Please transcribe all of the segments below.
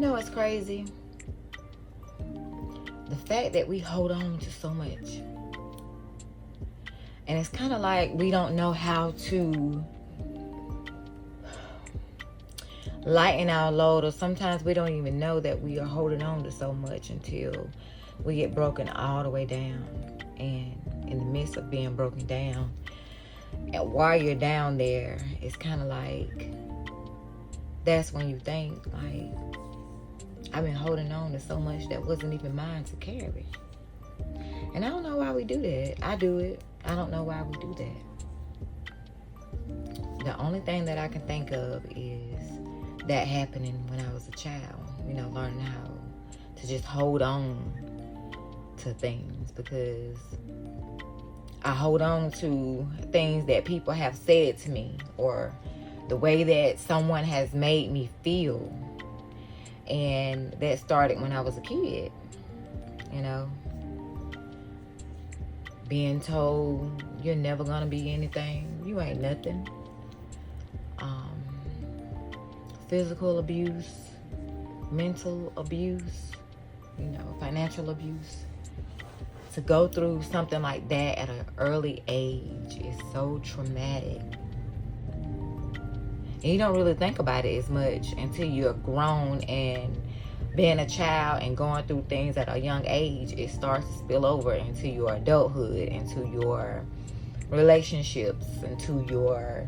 know what's crazy? The fact that we hold on to so much. And it's kind of like we don't know how to lighten our load, or sometimes we don't even know that we are holding on to so much until we get broken all the way down. And in the midst of being broken down, and while you're down there, it's kind of like that's when you think, like, I've been holding on to so much that wasn't even mine to carry. And I don't know why we do that. I do it. I don't know why we do that. The only thing that I can think of is that happening when I was a child. Learning how to just hold on to things, because I hold on to things that people have said to me, or the way that someone has made me feel. And that started when I was a kid, being told you're never gonna be anything, you ain't nothing. Physical abuse, mental abuse, financial abuse. To go through something like that at an early age is so traumatic. And you don't really think about it as much until you're grown, and being a child and going through things at a young age, it starts to spill over into your adulthood, into your relationships, into your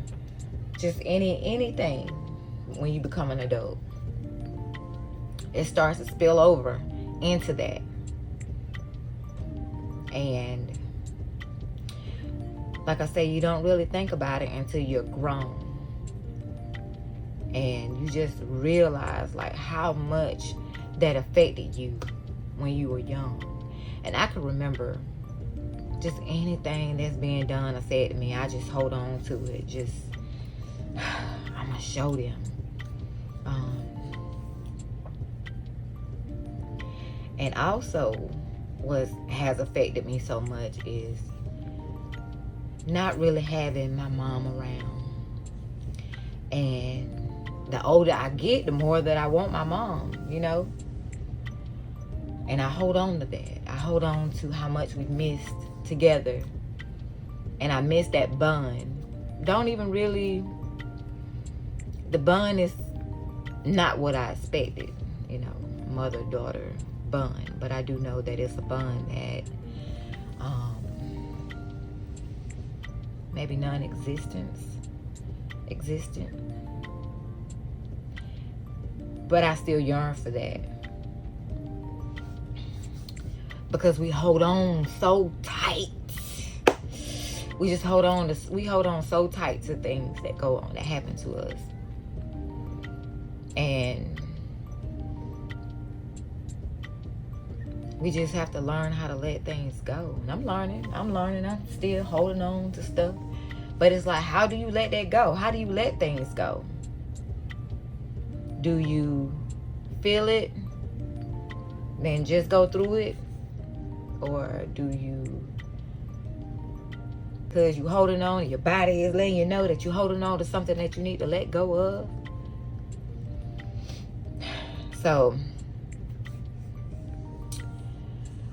just anything when you become an adult. It starts to spill over into that. And like I say, you don't really think about it until you're grown. And you just realize like how much that affected you when you were young. And I can remember just anything that's being done or said to me, I just hold on to it. Just, I'm going to show them. And also what has affected me so much is not really having my mom around. And the older I get, the more that I want my mom, And I hold on to that. I hold on to how much we missed together. And I miss that bond. The bond is not what I expected, mother-daughter bond. But I do know that it's a bond that maybe existent. But I still yearn for that. Because we hold on so tight. We hold on so tight to things that go on, that happen to us. And we just have to learn how to let things go. And I'm learning. I'm still holding on to stuff. But it's like, how do you let that go? How do you let things go? Do you feel it, then just go through it? Or do you, because you holding on, your body is letting you know that you're holding on to something that you need to let go of? So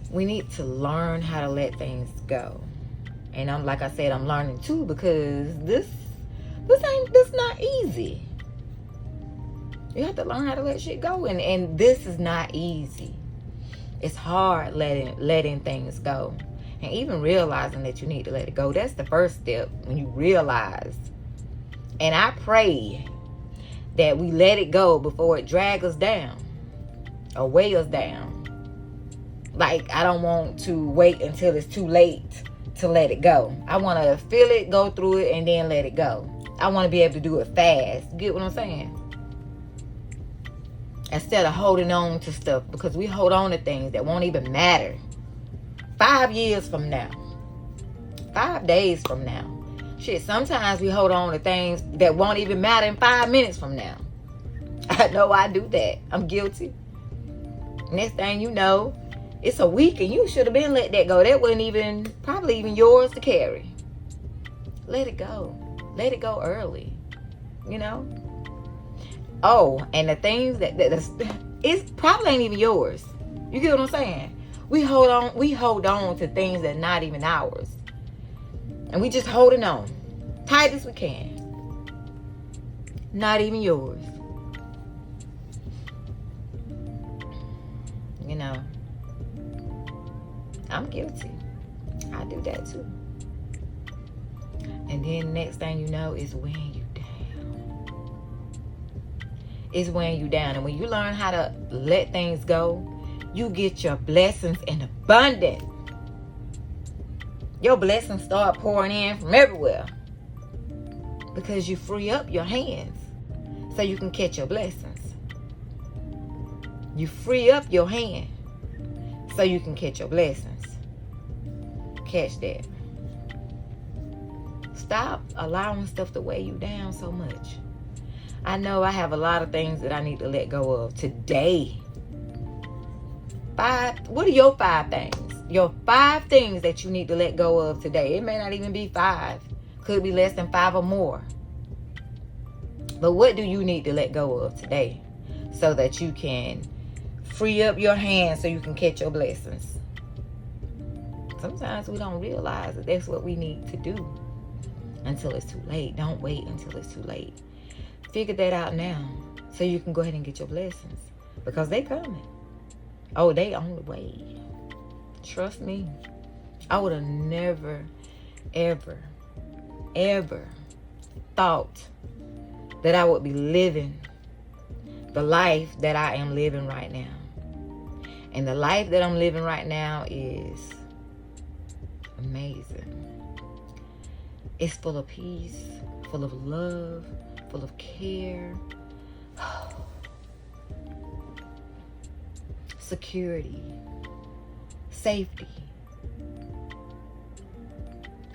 we need to learn how to let things go. And I'm learning too, because this not easy. You have to learn how to let shit go, and this is not easy. It's hard letting things go, and even realizing that you need to let it go. That's the first step, when you realize. And I pray that we let it go before it drags us down or weigh us down. Like, I don't want to wait until it's too late to let it go. I want to feel it, go through it, and then let it go. I want to be able to do it fast. You get what I'm saying? Instead of holding on to stuff, because we hold on to things that won't even matter 5 years from now, 5 days from now. Shit, sometimes we hold on to things that won't even matter in 5 minutes from now. I know I do that. I'm guilty. Next thing you know, it's a week and you should have been let that go. That wasn't probably even yours to carry. Let it go. Let it go early. Oh, and the things it probably ain't even yours. You get what I'm saying? We hold on to things that are not even ours. And we just holding on. Tight as we can. Not even yours. You know, I'm guilty. I do that too. And then next thing you know is weighing you down. It's weighing you down. And when you learn how to let things go, you get your blessings in abundance. Your blessings start pouring in from everywhere. Because you free up your hands so you can catch your blessings. You free up your hand so you can catch your blessings. Catch that. Stop allowing stuff to weigh you down so much. I know I have a lot of things that I need to let go of today. What are your 5 things? Your 5 things that you need to let go of today. It may not even be 5. Could be less than 5 or more. But what do you need to let go of today so that you can free up your hands so you can catch your blessings? Sometimes we don't realize that that's what we need to do until it's too late. Don't wait until it's too late. Figure that out now so you can go ahead and get your blessings, because they coming. Oh, they on the way. Trust me. I would have never, ever thought that I would be living the life that I am living right now. And the life that I'm living right now is amazing. It's full of peace, full of love, full of care, security, safety.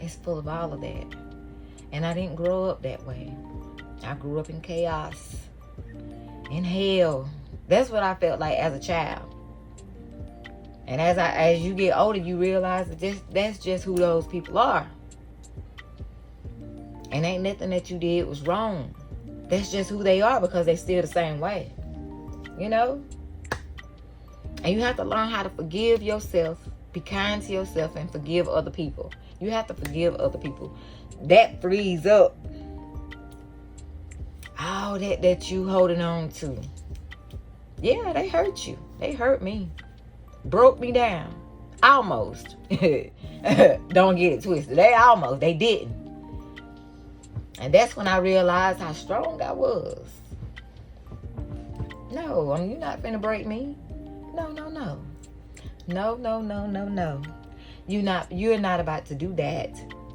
It's full of all of that. And I didn't grow up that way. I grew up in chaos, in hell. That's what I felt like as a child. And as you get older, you realize that that's just who those people are. And ain't nothing that you did was wrong. That's just who they are, because they still the same way. You know? And you have to learn how to forgive yourself, be kind to yourself, and forgive other people. You have to forgive other people. That frees up all that you holding on to. Yeah, they hurt you. They hurt me. Broke me down. Almost. Don't get it twisted. They didn't. And that's when I realized how strong I was. No, you're not finna break me. No. No. You're not about to do that.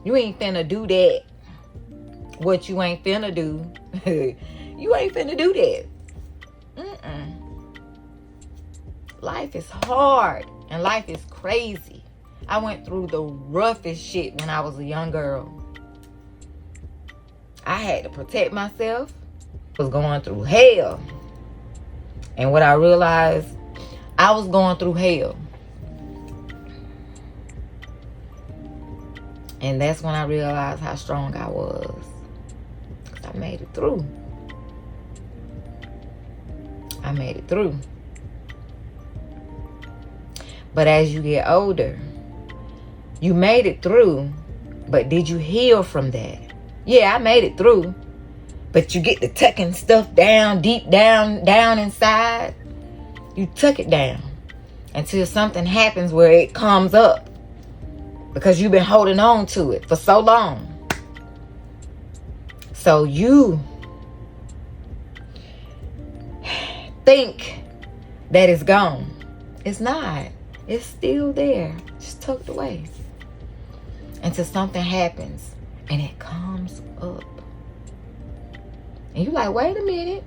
You ain't finna do that. What you ain't finna do. You ain't finna do that. Life is hard and life is crazy. I went through the roughest shit when I was a young girl. I had to protect myself. Was going through hell. And what I realized, I was going through hell. And that's when I realized how strong I was. Because I made it through. I made it through. But as you get older, you made it through, but did you heal from that? Yeah, I made it through, but you get to tucking stuff down, deep down inside. You tuck it down until something happens where it comes up, because you've been holding on to it for so long. So you think that it's gone. It's not. It's still there, just tucked away, until something happens and it comes up. And you're like, wait a minute.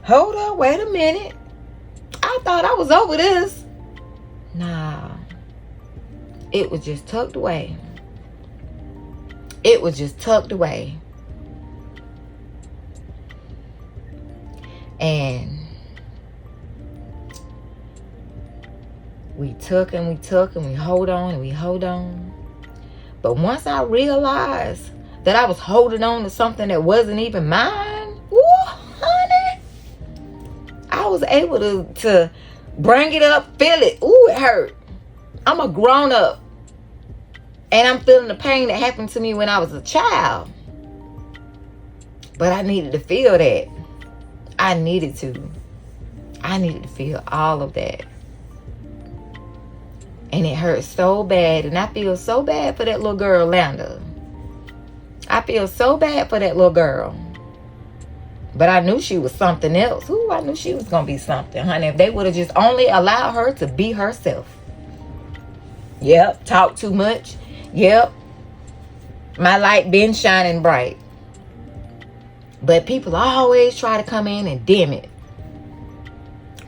Hold on, wait a minute. I thought I was over this. Nah. It was just tucked away. It was just tucked away. And we took and we hold on and we hold on. But once I realized that I was holding on to something that wasn't even mine, woo, honey, was able to bring it up, feel it. Ooh, it hurt. I'm a grown up. And I'm feeling the pain that happened to me when I was a child. But I needed to feel that. I needed to feel all of that. And it hurt so bad. And I feel so bad for that little girl, Landa. I feel so bad for that little girl. But I knew she was something else. Ooh, I knew she was going to be something, honey. If they would have just only allowed her to be herself. Yep, talk too much. Yep, my light been shining bright. But people always try to come in and dim it.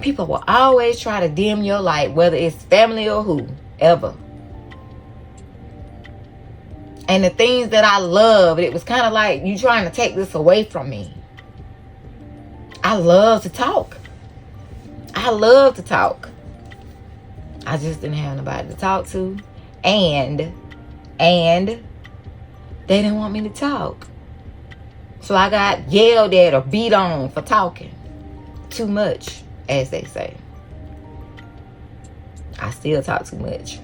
People will always try to dim your light, whether it's family or whoever. And the things that I love, it was kind of like you trying to take this away from me. I love to talk. I love to talk. I just didn't have nobody to talk to. And they didn't want me to talk. So I got yelled at or beat on for talking. Too much, as they say. I still talk too much.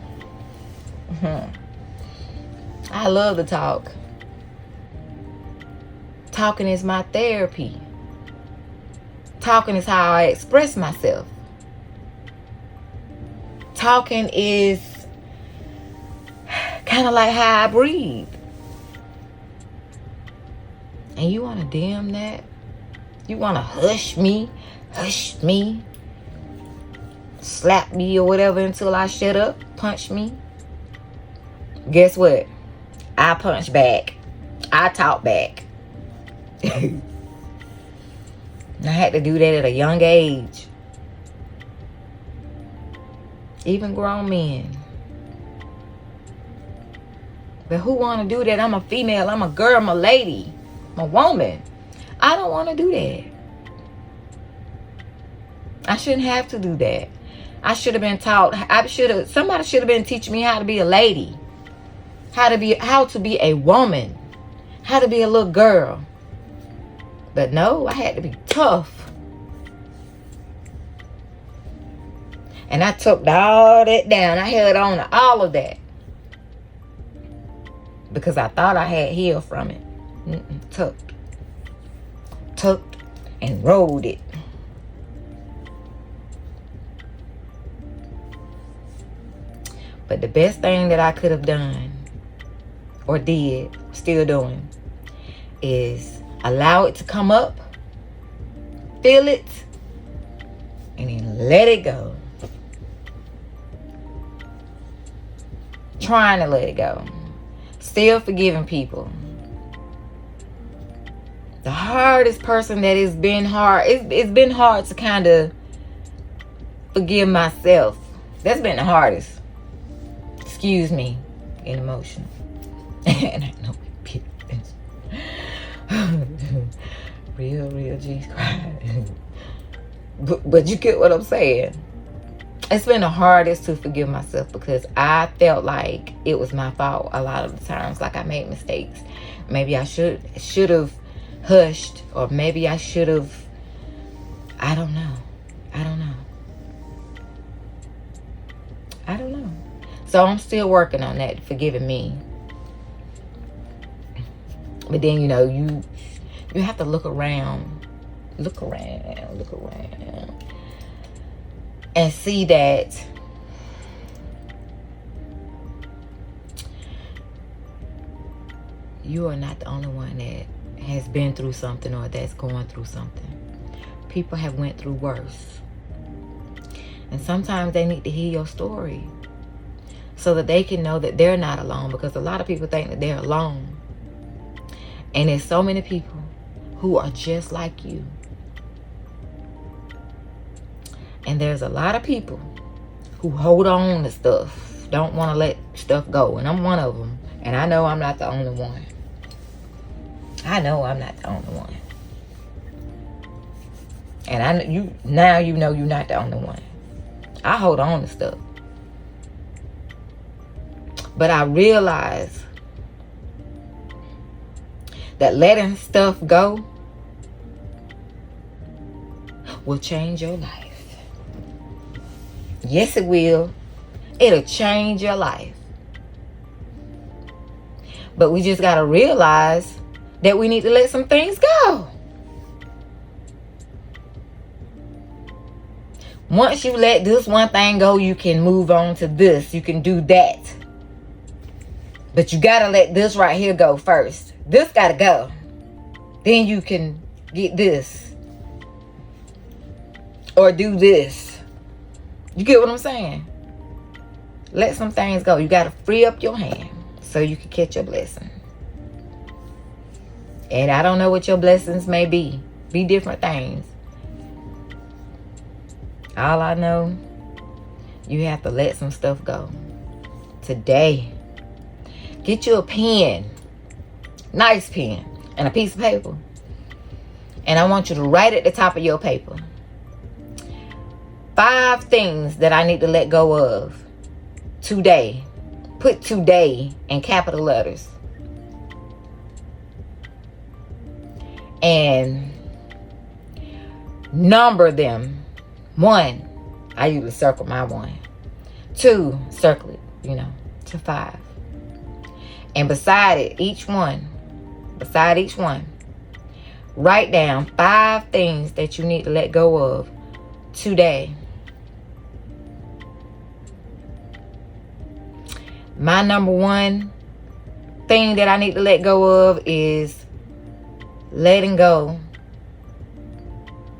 I love to talk. Talking is my therapy. Talking is how I express myself. Talking is kind of like how I breathe. And you want to dim that? You want to hush me, slap me or whatever until I shut up, punch me? Guess what? I punch back. I talk back. I had to do that at a young age. Even grown men. But who want to do that? I'm a female. I'm a girl. I'm a lady. I'm a woman. I don't want to do that. I shouldn't have to do that. I should have been taught. Somebody should have been teaching me how to be a lady. How to be a woman. How to be a little girl. But no, I had to be tough. And I took all that down. I held on to all of that. Because I thought I had healed from it. Tucked and rolled it. But the best thing that I could have done, or did, still doing, is allow it to come up, feel it, and then let it go. Trying to let it go. Still forgiving people. The hardest person that it's been hard, it's been hard to kind of forgive myself. That's been the hardest. Excuse me, getting emotional. And I know real G's cry. But you get what I'm saying. It's been the hardest to forgive myself because I felt like it was my fault a lot of the times. Like I made mistakes. Maybe I should have hushed, or maybe I should have. I don't know. So I'm still working on that, forgiving me. But then you have to look around, and see that you are not the only one that has been through something or that's going through something. People have went through worse. And sometimes they need to hear your story so that they can know that they're not alone, because a lot of people think that they're alone. And there's so many people who are just like you. And there's a lot of people who hold on to stuff, don't want to let stuff go. And I'm one of them. And I know I'm not the only one. And you know you're not the only one. I hold on to stuff. But I realize that letting stuff go will change your life. Yes, it will. It'll change your life. But we just got to realize that we need to let some things go. Once you let this one thing go, you can move on to this. You can do that. But you got to let this right here go first. This got to go. Then you can get this. Or do this. You get what I'm saying? Let some things go. You got to free up your hand so you can catch your blessing. And I don't know what your blessings may be. Be different things. All I know, you have to let some stuff go. Today. Get you a pen. Nice pen. And a piece of paper. And I want you to write at the top of your paper 5 things that I need to let go of today. Put today in capital letters. And number them. 1, I usually circle my 1. 2, circle it, to 5. And beside each one, write down 5 things that you need to let go of today. My number 1 thing that I need to let go of is letting go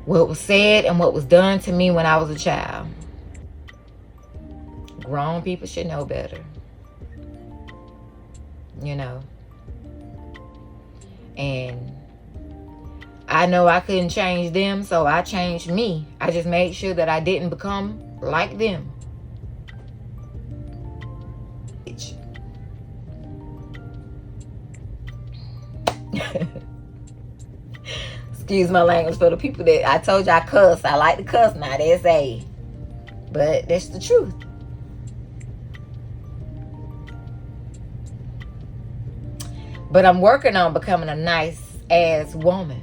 what was said and what was done to me when I was a child. Grown people should know better. And I know I couldn't change them, so I changed me. I just made sure that I didn't become like them. Excuse my language for the people that I told you I cuss. I like to cuss now. They say. But that's the truth. But I'm working on becoming a nice ass woman.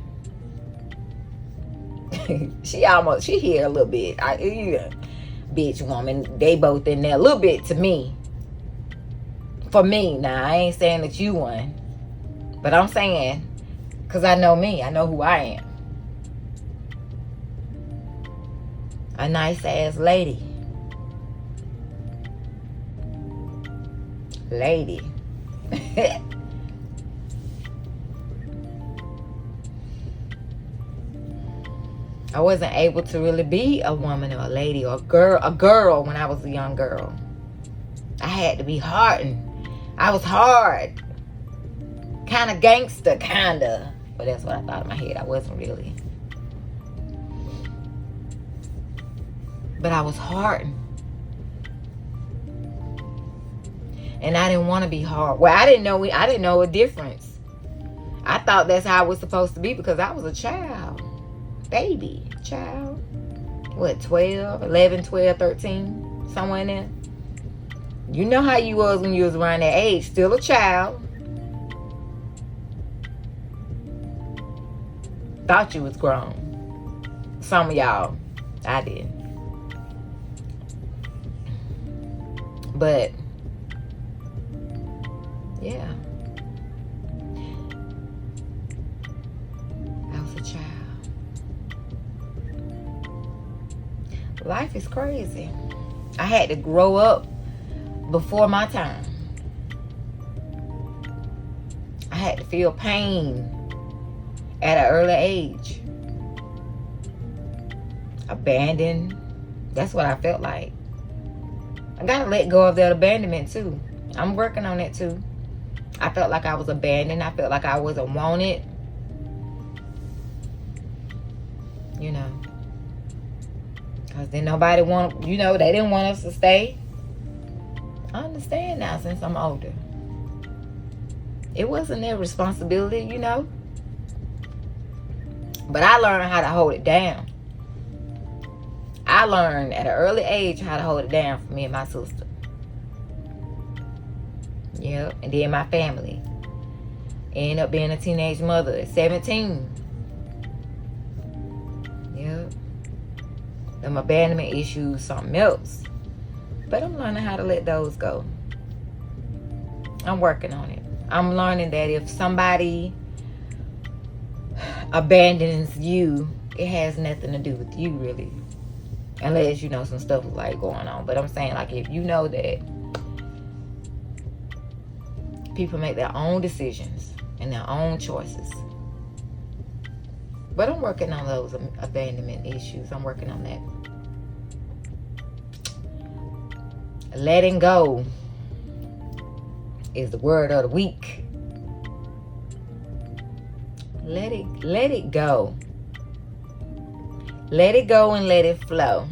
She here a little bit. Bitch woman. They both in there a little bit to me. For me. Now, I ain't saying that you won. But I'm saying, because I know me. I know who I am. A nice ass lady. Lady. I wasn't able to really be a woman or a lady or a girl when I was a young girl. I had to be hardened. I was hard. Kind of gangster, kind of. But that's what I thought in my head. I wasn't really. But I was hardened. And I didn't want to be hard. Well, I didn't know a difference. I thought that's how it was supposed to be because I was a child. Baby. Child. What, 12, 11, 12, 13? Somewhere in there. You know how you was when you was around that age. Still a child. Thought you was grown. Some of y'all. I didn't. But yeah. I was a child. Life is crazy. I had to grow up before my time. I had to feel pain at an early age. Abandoned. That's what I felt like. I gotta let go of that abandonment too. I'm working on it too. I felt like I was abandoned. I felt like I wasn't wanted. Because then nobody they didn't want us to stay. I understand now since I'm older. It wasn't their responsibility, But I learned how to hold it down. I learned at an early age how to hold it down for me and my sister. Yep. And then my family. Ended up being a teenage mother at 17. Yep. Them abandonment issues, something else. But I'm learning how to let those go. I'm working on it. I'm learning that if somebody abandons you, it has nothing to do with you, really. Unless you know some stuff is like going on. But I'm saying, like, if you know that people make their own decisions and their own choices. But I'm working on those abandonment issues. I'm working on that. Letting go is the word of the week. Let it go. Let it go and let it flow.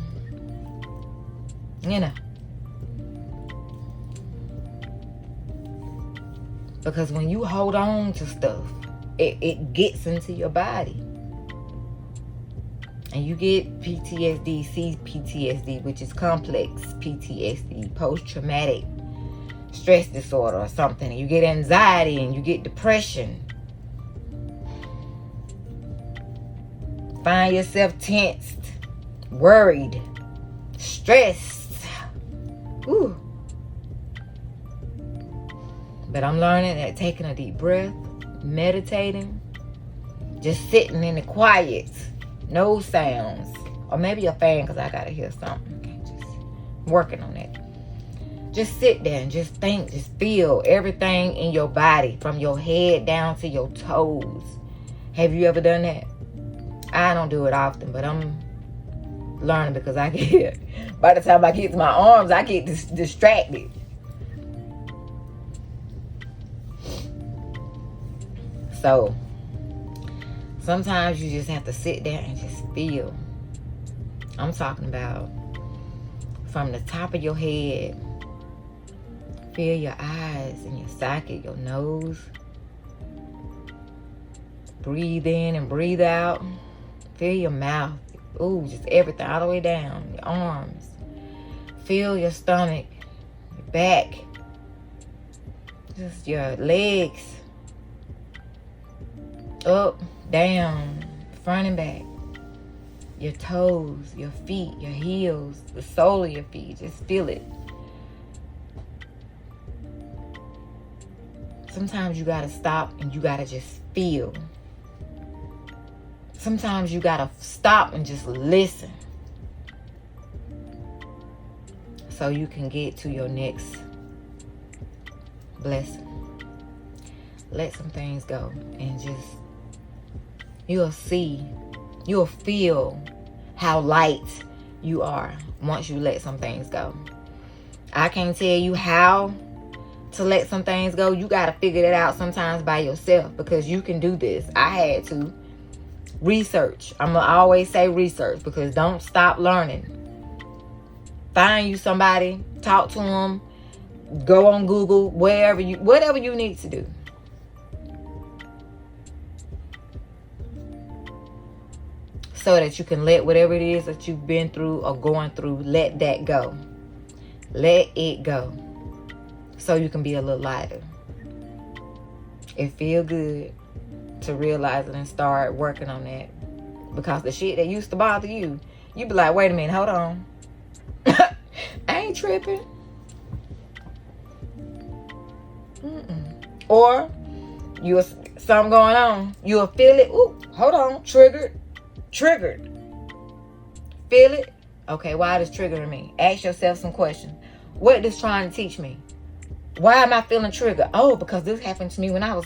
You know. Because when you hold on to stuff, it gets into your body. And you get PTSD, CPTSD, which is complex PTSD, post-traumatic stress disorder or something. And you get anxiety and you get depression. Find yourself tensed, worried, stressed. Whew. But I'm learning that taking a deep breath, meditating, just sitting in the quiet, no sounds, or maybe a fan because I gotta hear something. Okay, just working on that. Just sit there and just think, just feel everything in your body from your head down to your toes. Have you ever done that? I don't do it often, but I'm learning because I get, by the time I get to my arms, I get distracted. So, sometimes you just have to sit there and just feel. I'm talking about from the top of your head. Feel your eyes and your socket, your nose. Breathe in and breathe out. Feel your mouth. Ooh, just everything all the way down. Your arms. Feel your stomach. Your back. Just your legs. Up, down, front and back. Your toes, your feet, your heels, the sole of your feet. Just feel it. Sometimes you gotta stop and you gotta just feel. Sometimes you gotta stop and just listen. So you can get to your next blessing. Let some things go and just, you'll see, you'll feel how light you are once you let some things go. I can't tell you how to let some things go. You got to figure it out sometimes by yourself because you can do this. I had to research. I'm going to always say research because don't stop learning. Find you somebody, talk to them, go on Google, whatever you need to do. So that you can let whatever it is that you've been through or going through, let that go. Let it go. So you can be a little lighter. It feel good to realize it and start working on that. Because the shit that used to bother you, you be like, wait a minute, hold on. I ain't tripping. Or something going on. You'll feel it. Ooh, hold on. Triggered. Feel it. Okay, why is triggering me? Ask yourself some questions. What is this trying to teach me? Why am I feeling triggered? Oh, because this happened to me when I was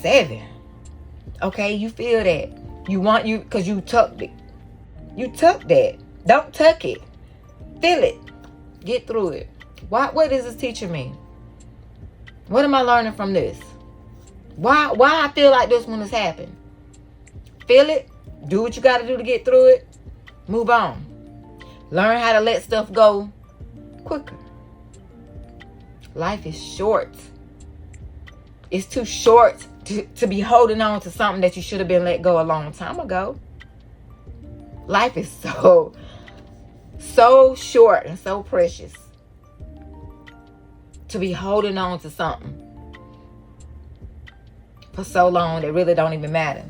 7. Okay, you feel that. Because you tucked it. You tucked that. Don't tuck it. Feel it. Get through it. What is this teaching me? What am I learning from this? Why I feel like this when this happened? Feel it. Do what you got to do to get through it. Move on. Learn how to let stuff go quicker. Life is short. It's too short to be holding on to something that you should have been let go a long time ago. Life is so short and so precious to be holding on to something for so long that really don't even matter.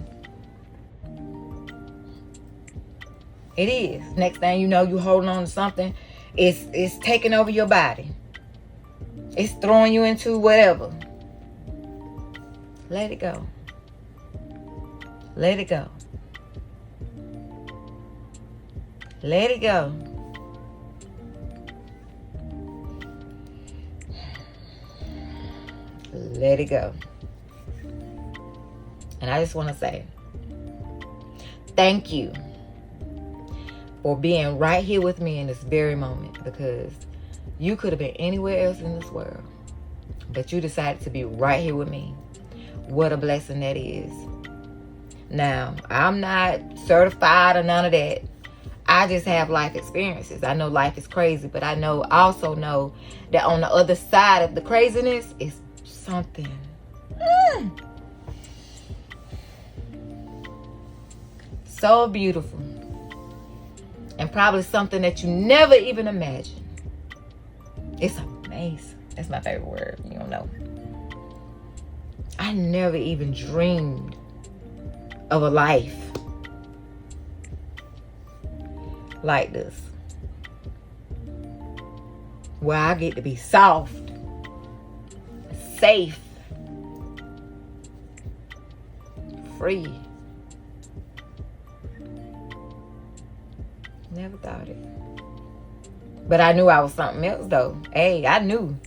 It is. Next thing you know, you holding on to something. It's taking over your body. It's throwing you into whatever. Let it go. Let it go. Let it go. Let it go. And I just want to say, thank you for being right here with me in this very moment, because you could have been anywhere else in this world, but you decided to be right here with me. What a blessing that is. Now, I'm not certified or none of that. I just have life experiences. I know life is crazy, but I also know that on the other side of the craziness is something. So beautiful. And probably something that you never even imagined. It's amazing. That's my favorite word. You don't know. I never even dreamed of a life like this, where I get to be soft, safe, free. Never thought it. But I knew I was something else, though. Hey, I knew.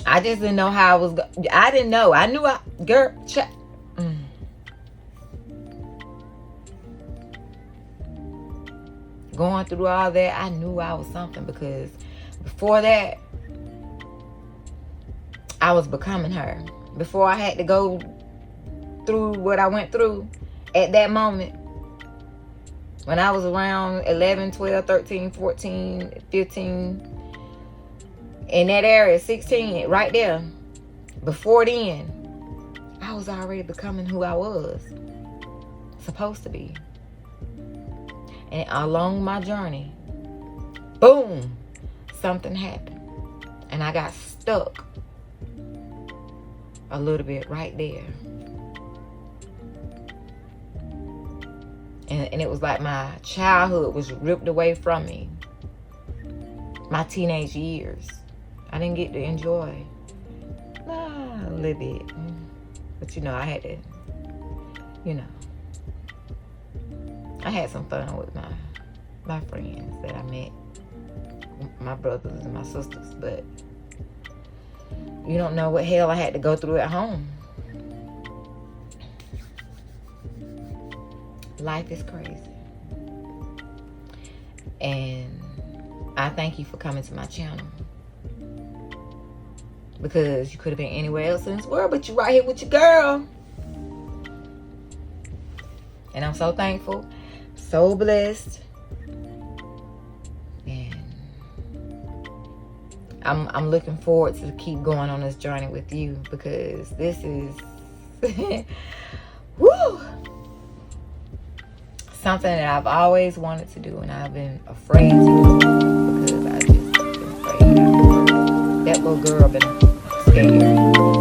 I just didn't know how I was. I didn't know. I knew girl. Going through all that, I knew I was something, because before that, I was becoming her. Before I had to go through what I went through at that moment, when I was around 11, 12, 13, 14, 15, in that area, 16, right there, before then, I was already becoming who I was supposed to be. And along my journey, boom, something happened. And I got stuck a little bit right there. And it was like my childhood was ripped away from me. My teenage years. I didn't get to enjoy a little bit. But I had to, I had some fun with my friends that I met. My brothers and my sisters. But you don't know what hell I had to go through at home. Life is crazy. And I thank you for coming to my channel, because you could have been anywhere else in this world, but you're right here with your girl. And I'm so thankful, so blessed. And I'm looking forward to keep going on this journey with you, because this is woo, something that I've always wanted to do, and I've been afraid to do, because I just been afraid. That little girl been scared.